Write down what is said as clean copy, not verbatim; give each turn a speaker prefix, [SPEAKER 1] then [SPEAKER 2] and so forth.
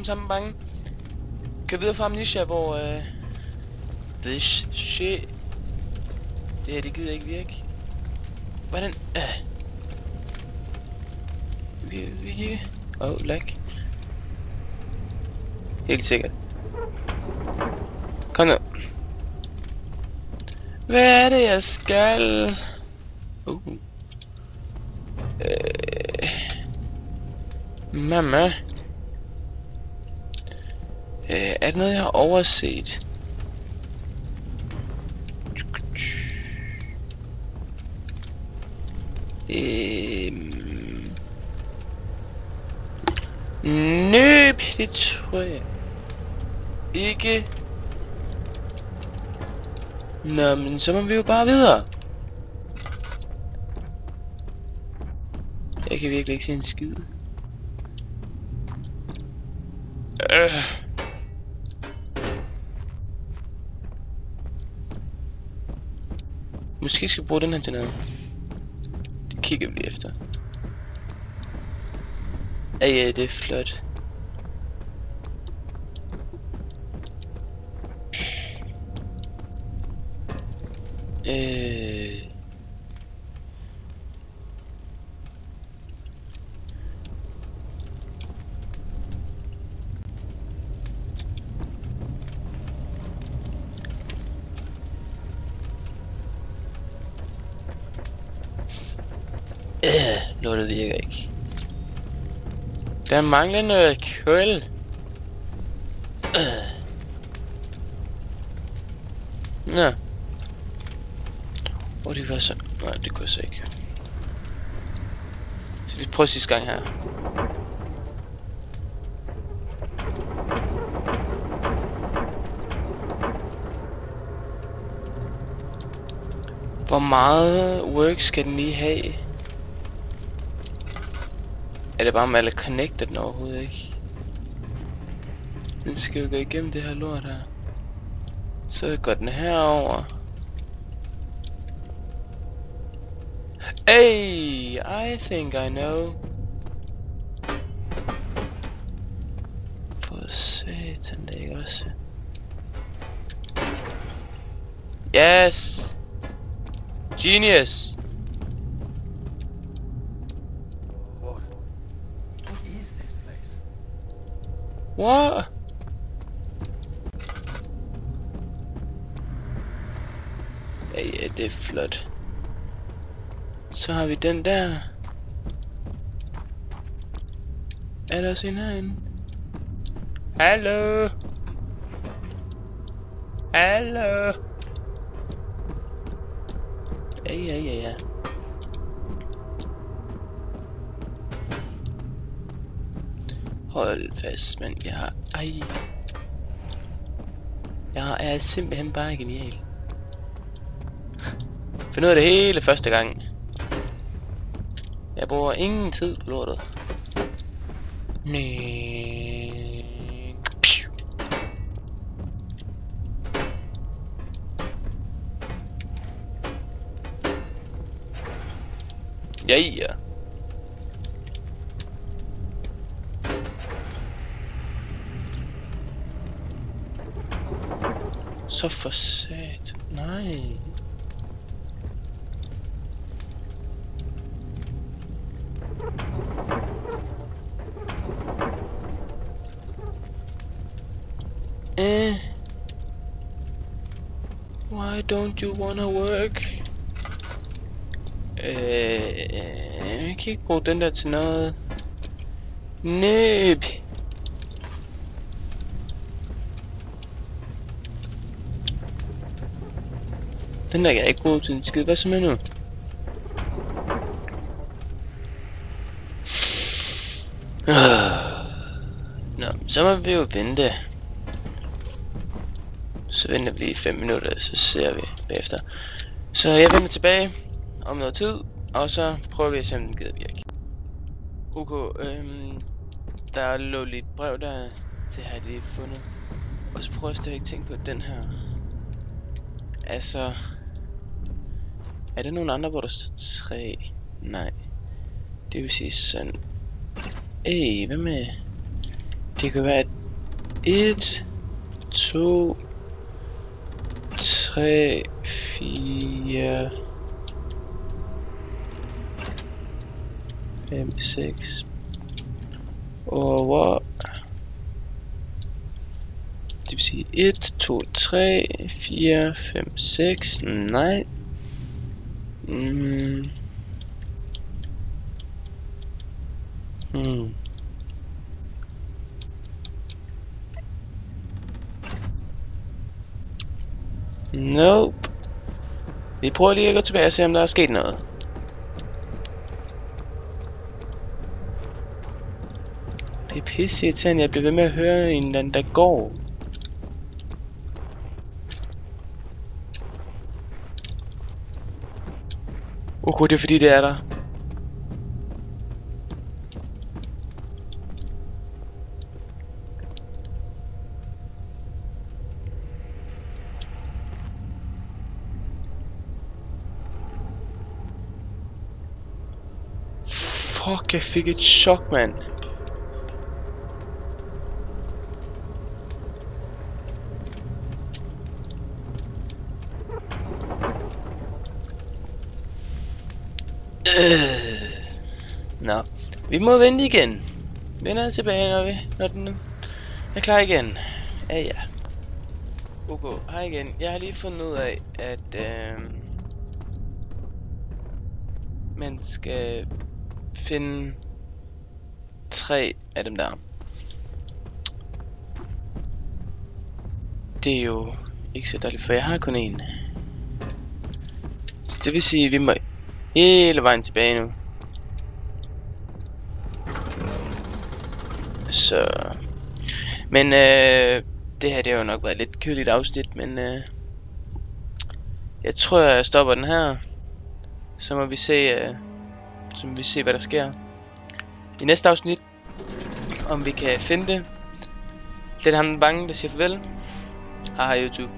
[SPEAKER 1] komme sammen bange. Kør videre fra Amnesia, hvor this shit. Det her, det gider ikke virke. Hvordan? Vi lag. Helt sikkert. Kom nu. Hvad er det, jeg skal? Mamma. Er det noget, jeg har overset? Nøb, det tror jeg ikke. Nå, men så må vi jo bare videre. Jeg kan virkelig ikke se en skid. Måske skal vi bruge den her til noget. Det kigger vi lige efter. Ja, det er flot. Lortet virker ikke. Der mangler noget køl. Nå. Det var så... Nej, det går så ikke. Så vi prøver sidste gang her. Hvor meget work skal den lige have? Er det bare med alle connected den overhovedet ikke? Den skal jo gå igennem det her lort her. Så går den herover. Hey, I think I know. For satan, det er ikke også. Yes! Genius! What? Ja, det er flot. Så har vi den der. Er der også en herinde? Hallo? Hallo? Ja. Hold fast, mand. Jeg er simpelthen bare genial. Find ud af det hele første gang. Jeg bruger ingen tid på lortet. Ja. Så for sat. Nej. Why don't you wanna work? Jeg kan ikke bruge den der til noget. Nøb. Den der kan jeg ikke bruge til en skid. Hvad så med nu? Nå, så må vi jo vente. Så venter vi lige 5 minutter, så ser vi bagefter. Så jeg vender tilbage om noget tid, og så prøver vi at se om den gider virke. Ok, der lå lidt brev der, det har jeg lige fundet. Og så prøver jeg stadig ikke tænke på den her. Altså, er der nogen andre, hvor der står 3? Nej. Det vil sige sådan. Hvad med Det kan være 1, 2, 3, 4, 5, 6. Over. Det vil sige 1, 2, 3, 4, 5, 6. Nej. Nope. Vi prøver lige at gå tilbage og se om der er sket noget. Det er pisse irriterende, jeg bliver ved med at høre en eller anden der går. Okay, det er fordi det er der. Fuck, jeg fik et chok, mand. Nå, vi må vente igen. Vender tilbage, når den er klar igen. Ja. Okay, hej igen. Jeg har lige fundet ud af, at man skal finde 3 af dem der. Det er jo ikke så dårligt, for jeg har kun én. Så det vil sige, at vi må hele vejen tilbage nu. Så. Men det her det har jo nok været et lidt kedeligt afsnit, men jeg tror jeg stopper den her. Så må vi se hvad der sker i næste afsnit, om vi kan finde det. Det er ham den bange, der siger farvel. Hej YouTube.